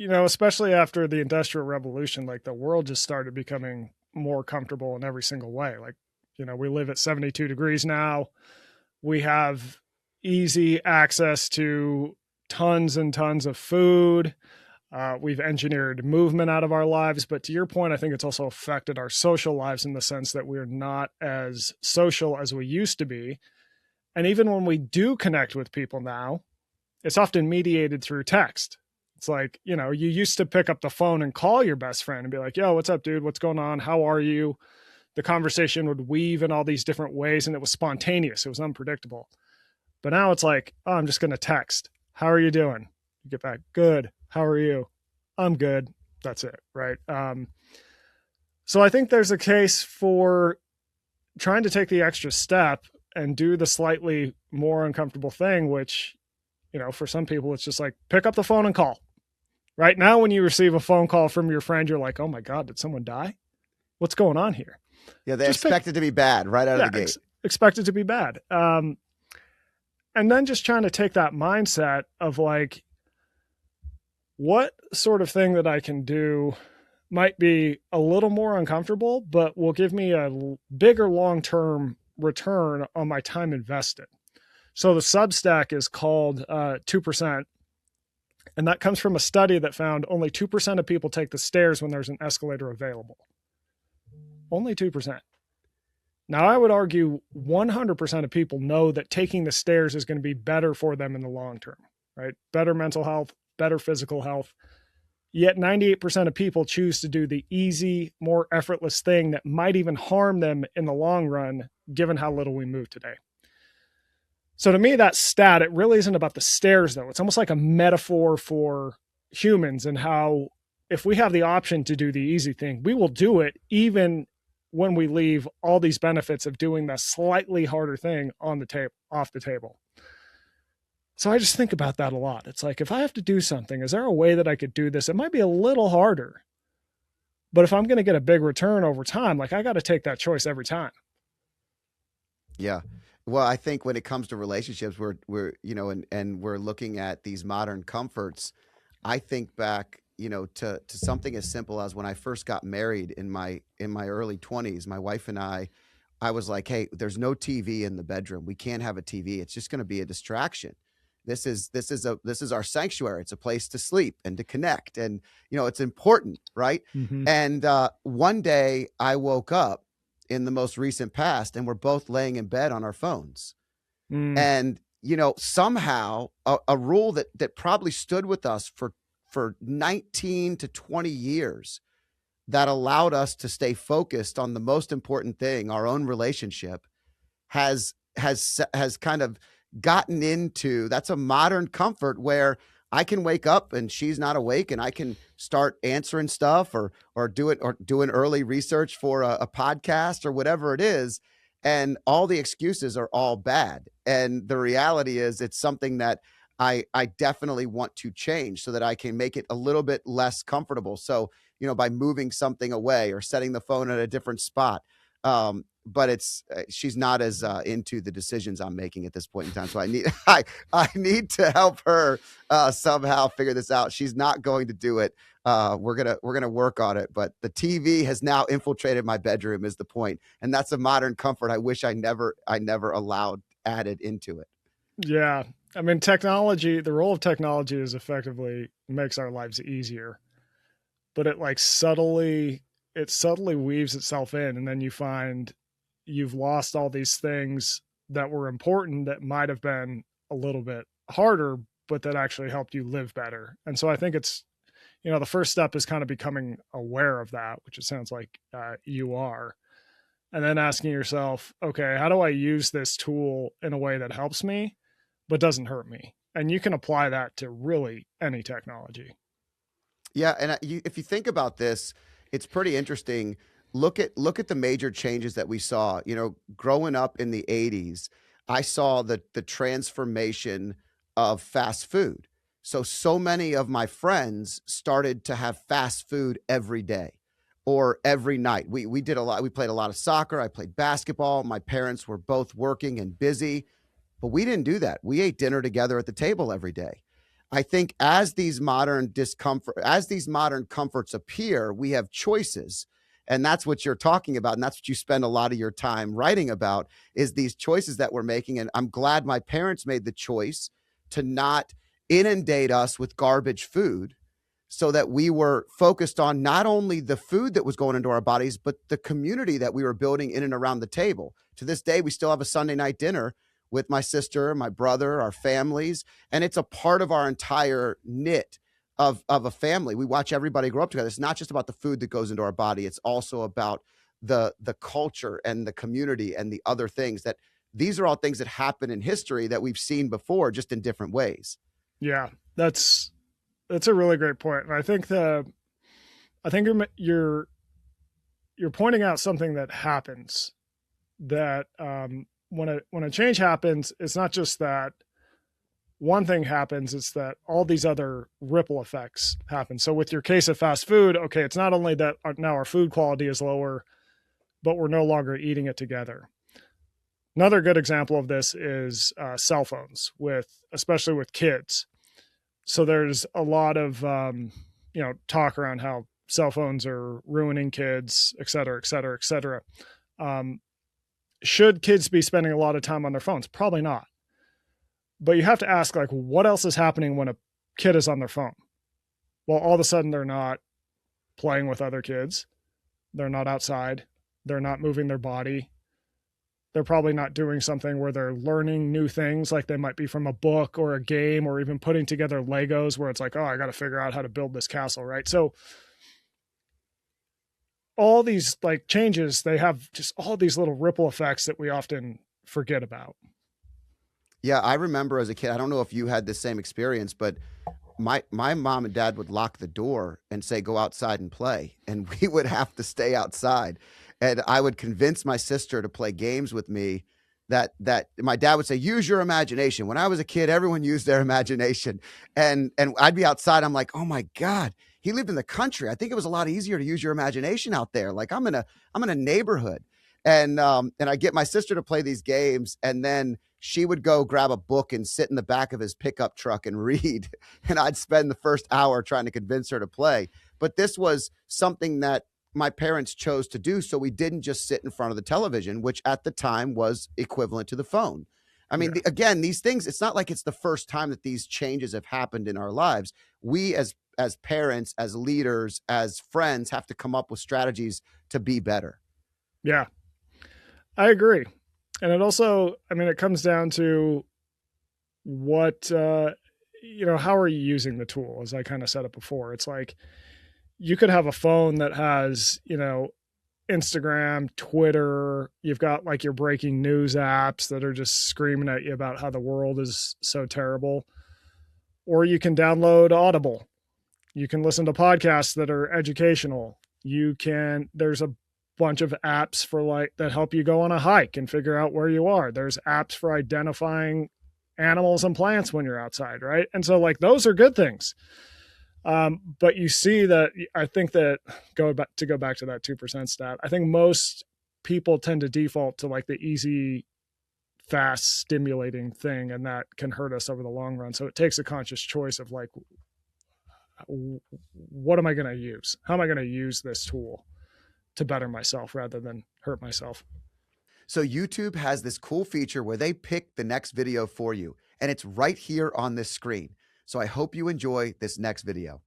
especially after the Industrial Revolution, like the world just started becoming more comfortable in every single way. Like, we live at 72 degrees now. We have easy access to tons and tons of food. We've engineered movement out of our lives. But to your point, I think it's also affected our social lives in the sense that we're not as social as we used to be. And even when we do connect with people now, it's often mediated through text. It's like, you used to pick up the phone and call your best friend and be like, yo, what's up, dude? What's going on? How are you? The conversation would weave in all these different ways and it was spontaneous. It was unpredictable. But now it's like, oh, I'm just going to text. How are you doing? You get back, good. How are you? I'm good. That's it. Right. So I think there's a case for trying to take the extra step and do the slightly more uncomfortable thing, which, for some people, it's just like pick up the phone and call. Right now, when you receive a phone call from your friend, you're like, oh my God, did someone die? What's going on here? Yeah, they expect it to be bad right out of the gate. Expect it to be bad. And then just trying to take that mindset of like, what sort of thing that I can do might be a little more uncomfortable, but will give me a bigger long-term return on my time invested. So the Substack is called 2%. And that comes from a study that found only 2% of people take the stairs when there's an escalator available. Only 2%. Now, I would argue 100% of people know that taking the stairs is going to be better for them in the long term, right? Better mental health, better physical health. Yet 98% of people choose to do the easy, more effortless thing that might even harm them in the long run, given how little we move today. So to me, that stat, it really isn't about the stairs, though. It's almost like a metaphor for humans and how if we have the option to do the easy thing, we will do it even when we leave all these benefits of doing the slightly harder thing on the table, off the table. So I just think about that a lot. It's like, if I have to do something, is there a way that I could do this? It might be a little harder, but if I'm going to get a big return over time, like I got to take that choice every time. Yeah. Well, I think when it comes to relationships, and we're looking at these modern comforts, I think back, to something as simple as when I first got married in my early 20s, my wife and I was like, hey, there's no TV in the bedroom. We can't have a TV. It's just going to be a distraction. This is our sanctuary. It's a place to sleep and to connect. And, it's important. Right. Mm-hmm. And one day I woke up in the most recent past and we're both laying in bed on our phones. And, somehow a rule that probably stood with us for 19 to 20 years that allowed us to stay focused on the most important thing, our own relationship, has kind of gotten into, that's a modern comfort where I can wake up and she's not awake and I can start answering stuff or doing early research for a podcast or whatever it is. And all the excuses are all bad. And the reality is it's something that I definitely want to change so that I can make it a little bit less comfortable. So, by moving something away or setting the phone at a different spot. But she's not as into the decisions I'm making at this point in time. So I need to help her somehow figure this out. She's not going to do it. We're gonna work on it. But the TV has now infiltrated my bedroom is the point, and that's a modern comfort I wish I never allowed added into it. Yeah. I mean, the role of technology is effectively makes our lives easier, but it subtly weaves itself in. And then you find you've lost all these things that were important that might have been a little bit harder, but that actually helped you live better. And so I think it's, the first step is kind of becoming aware of that, which it sounds like you are. And then asking yourself, okay, how do I use this tool in a way that helps me, but doesn't hurt me? And you can apply that to really any technology. Yeah. And if you think about this, it's pretty interesting. Look at the major changes that we saw, growing up in the 80s, I saw the transformation of fast food. So many of my friends started to have fast food every day or every night. We did a lot. We played a lot of soccer. I played basketball. My parents were both working and busy, but we didn't do that. We ate dinner together at the table every day. I think as these modern comforts appear, we have choices. And that's what you're talking about. And that's what you spend a lot of your time writing about, is these choices that we're making. And I'm glad my parents made the choice to not inundate us with garbage food, so that we were focused on not only the food that was going into our bodies, but the community that we were building in and around the table. To this day, we still have a Sunday night dinner with my sister, my brother, our families, and it's a part of our entire knit of a family. We watch everybody grow up together. It's not just about the food that goes into our body. It's also about the culture and the community and the other things that these are all things that happen in history that we've seen before, just in different ways. Yeah, that's a really great point. And I think you're pointing out something that happens, that when a change happens, it's not just that one thing happens, it's that all these other ripple effects happen. So with your case of fast food, okay, it's not only that now our food quality is lower, but we're no longer eating it together. Another good example of this is cell phones, especially with kids. So there's a lot of talk around how cell phones are ruining kids, et cetera, et cetera, et cetera. Should kids be spending a lot of time on their phones? Probably not. But you have to ask, like, what else is happening when a kid is on their phone? Well, all of a sudden they're not playing with other kids. They're not outside. They're not moving their body. They're probably not doing something where they're learning new things, like they might be from a book or a game, or even putting together Legos where it's like, oh, I got to figure out how to build this castle, right? So all these like changes, they have just all these little ripple effects that we often forget about. Yeah, I remember as a kid, I don't know if you had the same experience, but my mom and dad would lock the door and say, go outside and play. And we would have to stay outside. And I would convince my sister to play games with me that my dad would say, use your imagination. When I was a kid, everyone used their imagination. And I'd be outside. I'm like, oh my God, he lived in the country. I think it was a lot easier to use your imagination out there. Like I'm in a neighborhood. And I get my sister to play these games, and then she would go grab a book and sit in the back of his pickup truck and read. And I'd spend the first hour trying to convince her to play. But this was something that my parents chose to do. So we didn't just sit in front of the television, which at the time was equivalent to the phone. I mean, again, these things, it's not like it's the first time that these changes have happened in our lives. We as parents, as leaders, as friends have to come up with strategies to be better. Yeah, I agree. And it also, I mean, it comes down to what, how are you using the tool? As I kind of said it before, it's like you could have a phone that has, Instagram, Twitter, you've got like your breaking news apps that are just screaming at you about how the world is so terrible. Or you can download Audible. You can listen to podcasts that are educational. There's a bunch of apps that help you go on a hike and figure out where you are. There's apps for identifying animals and plants when you're outside, right? And so like those are good things. But you see that, I think that go back to that 2% stat, I think most people tend to default to like the easy, fast, stimulating thing, and that can hurt us over the long run. So it takes a conscious choice of like, what am I going to use? How am I going to use this tool to better myself rather than hurt myself? So YouTube has this cool feature where they pick the next video for you, and it's right here on this screen. So I hope you enjoy this next video.